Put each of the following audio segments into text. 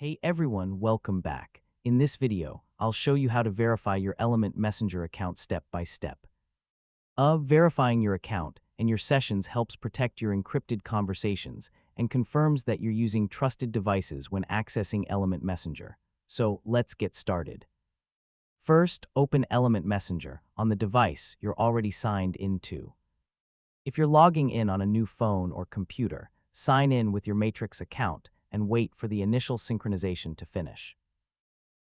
Hey everyone, welcome back. In this video, I'll show you how to verify your Element Messenger account step by step. Verifying your account and your sessions helps protect your encrypted conversations and confirms that you're using trusted devices when accessing Element Messenger. So let's get started. First, open Element Messenger on the device you're already signed into. If you're logging in on a new phone or computer, sign in with your Matrix account and wait for the initial synchronization to finish.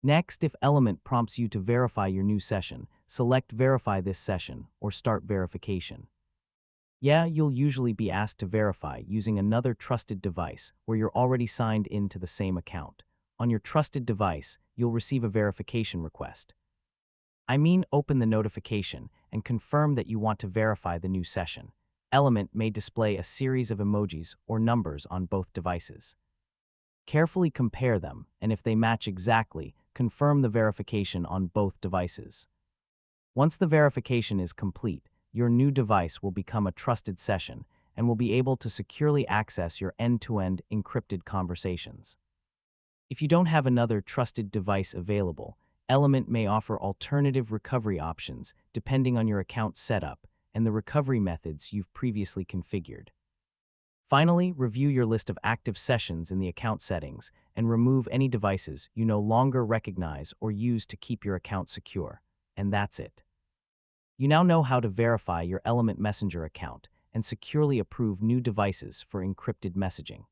Next, if Element prompts you to verify your new session, select Verify this session or Start verification. You'll usually be asked to verify using another trusted device where you're already signed into the same account. On your trusted device, you'll receive a verification request. Open the notification and confirm that you want to verify the new session. Element may display a series of emojis or numbers on both devices. Carefully compare them, and if they match exactly, confirm the verification on both devices. Once the verification is complete, your new device will become a trusted session and will be able to securely access your end-to-end encrypted conversations. If you don't have another trusted device available, Element may offer alternative recovery options depending on your account setup and the recovery methods you've previously configured. Finally, review your list of active sessions in the account settings and remove any devices you no longer recognize or use to keep your account secure. And that's it. You now know how to verify your Element Messenger account and securely approve new devices for encrypted messaging.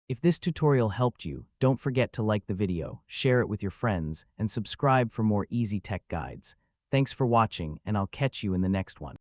If this tutorial helped you, don't forget to like the video, share it with your friends, and subscribe for more easy tech guides. Thanks for watching, and I'll catch you in the next one.